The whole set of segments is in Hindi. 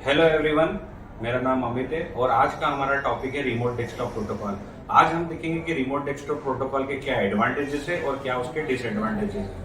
हेलो एवरीवन, मेरा नाम अमित है और आज का हमारा टॉपिक है रिमोट डेस्कटॉप प्रोटोकॉल। आज हम देखेंगे कि रिमोट डेस्कटॉप प्रोटोकॉल के क्या एडवांटेजेस है और क्या उसके डिसएडवांटेजेस है।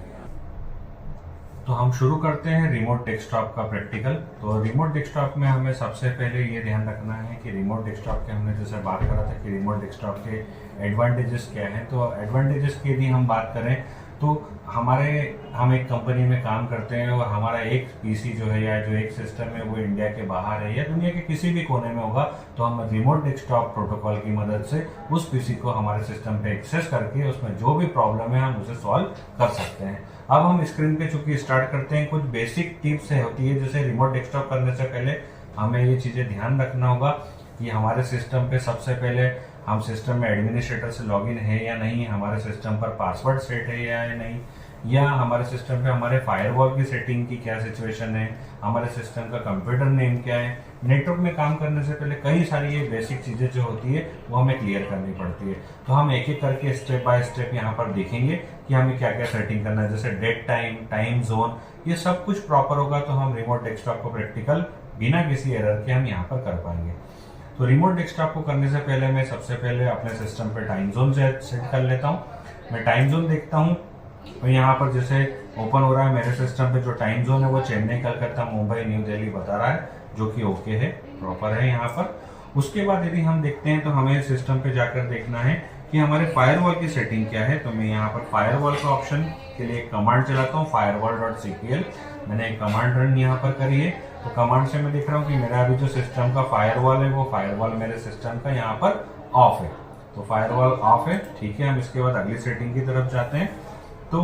तो हम शुरू करते हैं रिमोट डेस्कटॉप का प्रैक्टिकल। तो रिमोट डेस्कटॉप में हमें सबसे पहले ये ध्यान रखना है कि रिमोट डेस्कटॉप के हमने जैसे बात करा था कि रिमोट डेस्कटॉप के एडवांटेजेस क्या हैं। तो एडवांटेजेस की यदि हम बात करें तो हम एक कंपनी में काम करते हैं और हमारा एक पीसी जो है या जो एक सिस्टम है वो इंडिया के बाहर है या दुनिया के किसी भी कोने में होगा, तो हम रिमोट डेस्कटॉप प्रोटोकॉल की मदद से उस पीसी को हमारे सिस्टम पे एक्सेस करके उसमें जो भी प्रॉब्लम है हम उसे सॉल्व कर सकते हैं। अब हम स्क्रीन पे चूंकि स्टार्ट करते हैं, कुछ बेसिक टिप्स होती है। जैसे रिमोट डेस्कटॉप करने से पहले हमें ये चीजें ध्यान रखना होगा कि हमारे सिस्टम पे सबसे पहले हम सिस्टम में एडमिनिस्ट्रेटर से लॉगिन है या नहीं, हमारे सिस्टम पर पासवर्ड सेट है या नहीं, या हमारे सिस्टम पे हमारे फायरवॉल की सेटिंग की क्या सिचुएशन है, हमारे सिस्टम का कंप्यूटर नेम क्या है। नेटवर्क में काम करने से पहले कई सारी ये बेसिक चीजें जो होती है वो हमें क्लियर करनी पड़ती है। तो हम एक एक करके स्टेप बाय स्टेप यहाँ पर देखेंगे कि हमें क्या क्या सेटिंग करना है। जैसे डेट टाइम, टाइम जोन, ये सब कुछ प्रॉपर होगा तो हम रिमोट डेस्कटॉप को प्रैक्टिकल बिना किसी एरर के हम यहाँ पर कर पाएंगे। तो रिमोट डेस्कटॉप को करने से पहले मैं सबसे पहले अपने सिस्टम पे टाइम जोन सेट कर लेता हूँ। मैं टाइम जोन देखता हूँ तो यहाँ पर जैसे ओपन हो रहा है मेरे सिस्टम पे जो टाइम जोन है वो चेन्नई, कलकत्ता, मुंबई, न्यू दिल्ली बता रहा है, जो कि ओके है, प्रॉपर है यहाँ पर। उसके बाद यदि हम देखते हैं तो हमें सिस्टम पे जाकर देखना है कि हमारे फायरवॉल की सेटिंग क्या है। तो मैं यहाँ पर फायरवॉल का ऑप्शन के लिए एक कमांड चलाता हूँ, firewall.cpl। मैंने एक कमांड रन यहाँ पर करी है। तो कमांड से मैं देख रहा हूँ कि मेरा अभी जो सिस्टम का फायरवॉल है वो फायरवॉल मेरे सिस्टम का यहाँ पर ऑफ है। तो फायरवॉल ऑफ है, ठीक है। हम इसके बाद अगली सेटिंग की तरफ जाते हैं। तो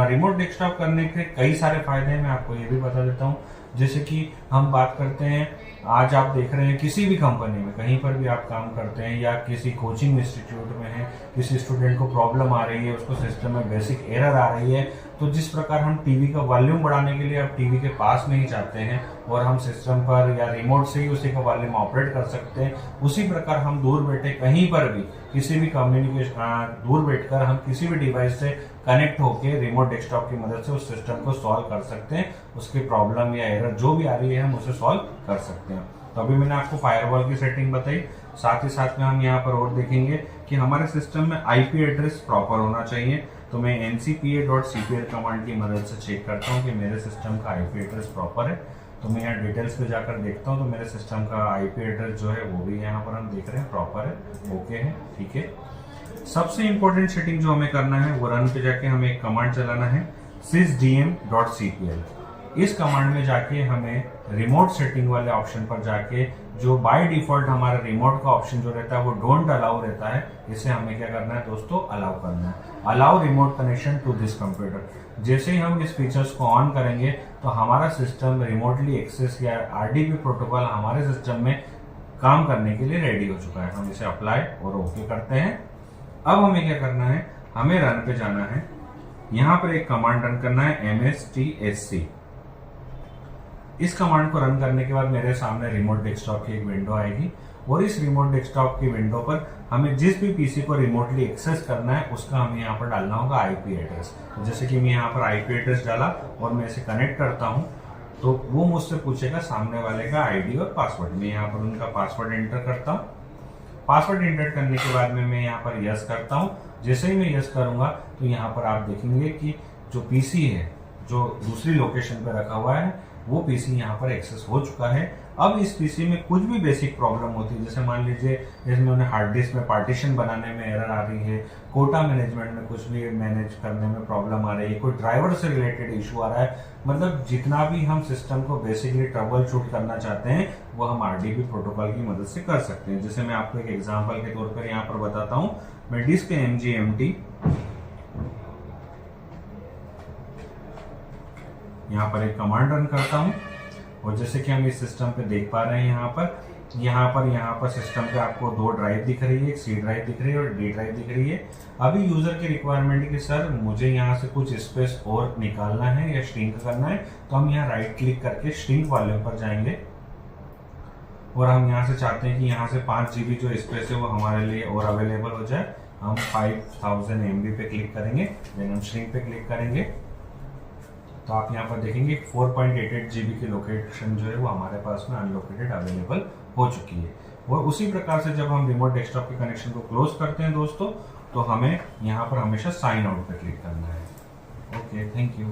रिमोट डेस्कटॉप करने के कई सारे फायदे हैं, मैं आपको ये भी बता देता हूँ। जैसे कि हम बात करते हैं, आज आप देख रहे हैं किसी भी कंपनी में कहीं पर भी आप काम करते हैं या किसी कोचिंग इंस्टीट्यूट में है, किसी स्टूडेंट को प्रॉब्लम आ रही है, उसको सिस्टम में बेसिक एरर आ रही है, तो जिस प्रकार हम टीवी का वॉल्यूम बढ़ाने के लिए अब टीवी के पास नहीं जाते हैं और हम सिस्टम पर या रिमोट से ही उसी का वॉल्यूम ऑपरेट कर सकते हैं, उसी प्रकार हम दूर बैठे कहीं पर भी किसी भी कम्युनिकेशन दूर बैठकर हम किसी भी डिवाइस से कनेक्ट होकर रिमोट डेस्कटॉप की मदद से उस सिस्टम को सॉल्व कर सकते हैं। उसकी प्रॉब्लम या एरर जो भी आ रही है हम उसे सॉल्व कर सकते हैं। तो अभी मैंने आपको फायरवॉल की सेटिंग बताई, साथ ही साथ में हम यहाँ पर और देखेंगे कि हमारे सिस्टम में आईपी एड्रेस प्रॉपर होना चाहिए। तो मैं ncpa.cpl कमांड की मदद से चेक करता हूँ कि मेरे सिस्टम का आईपी एड्रेस प्रॉपर है। तो मैं यहाँ डिटेल्स पे जाकर देखता हूँ तो मेरे सिस्टम का आईपी एड्रेस जो है वो भी यहाँ पर हम देख रहे हैं प्रॉपर है, ओके है, ठीक है। सबसे इंपॉर्टेंट सेटिंग जो हमें करना है वो रन पे जाके हमें एक कमांड चलाना है, sysdm.cpl। इस कमांड में जाके हमें रिमोट सेटिंग वाले ऑप्शन पर जाके जो बाय डिफॉल्ट हमारा रिमोट का ऑप्शन जो रहता है वो डोंट अलाउ रहता है, इसे हमें क्या करना है दोस्तों, अलाउ करना है। Allow remote connection to this computer. जैसे ही हम इस फीचर्स को ऑन करेंगे तो हमारा सिस्टम रिमोटली एक्सेस या आरडीपी प्रोटोकॉल हमारे सिस्टम में काम करने के लिए रेडी हो चुका है। हम इसे अप्लाई और ओके करते हैं। अब हमें क्या करना है, हमें रन पे जाना है। यहाँ पर एक कमांड रन करना है, mstsc। इस कमांड को रन करने के बाद मेरे सामने रिमोट डेस्कटॉप की एक विंडो आएगी और इस रिमोट डेस्कटॉप की विंडो पर हमें जिस भी पीसी को रिमोटली एक्सेस करना है उसका हमें यहाँ पर डालना होगा आईपी एड्रेस। तो जैसे कि मैं यहाँ पर आईपी एड्रेस डाला और मैं इसे कनेक्ट करता हूँ तो वो मुझसे पूछेगा सामने वाले का आईडी और पासवर्ड। मैं यहाँ पर उनका पासवर्ड एंटर करता हूँ। पासवर्ड एंटर करने के बाद में मैं यहाँ पर यस करता हूँ। जैसे ही मैं यस करूंगा तो यहाँ पर आप देखेंगे कि जो पीसी है जो दूसरी लोकेशन पर रखा हुआ है वो पीसी यहाँ पर एक्सेस हो चुका है। अब इस पीसी में कुछ भी बेसिक प्रॉब्लम होती है, जैसे मान लीजिए इसमें उन्हें हार्ड डिस्क में पार्टीशन बनाने में एरर आ रही है, कोटा मैनेजमेंट में कुछ भी मैनेज करने में प्रॉब्लम आ रही है, कोई ड्राइवर से रिलेटेड इशू आ रहा है, मतलब जितना भी हम सिस्टम को बेसिकली ट्रबल शूट करना चाहते हैं वो हम आरडीपी प्रोटोकॉल की मदद से कर सकते हैं। जैसे मैं आपको एक एग्जाम्पल के तौर पर यहाँ पर बताता हूँ। मैं डिस्क mgmt यहाँ पर एक कमांड रन करता हूँ और जैसे कि हम इस सिस्टम पे देख पा रहे हैं यहाँ पर सिस्टम पे आपको दो ड्राइव दिख रही है, एक सी ड्राइव दिख रही है और डी ड्राइव दिख रही है। अभी यूजर की रिक्वायरमेंट है कि सर मुझे यहाँ से कुछ स्पेस और निकालना है या श्रिंक करना है, तो हम यहाँ राइट क्लिक करके श्रिंक वाले पर जाएंगे और हम यहाँ से चाहते हैं कि यहाँ से 5 GB जो स्पेस है वो हमारे लिए और अवेलेबल हो जाए। हम 5000 MB पे क्लिक करेंगे, देन हम श्रिंक पे क्लिक करेंगे। तो आप यहाँ पर देखेंगे 4.88 GB की लोकेशन जो है वो हमारे पास में अनलोकेटेड अवेलेबल हो चुकी है। और उसी प्रकार से जब हम रिमोट डेस्कटॉप के कनेक्शन को क्लोज करते हैं दोस्तों, तो हमें यहाँ पर हमेशा साइन आउट पे क्लिक करना है। Okay, thank you.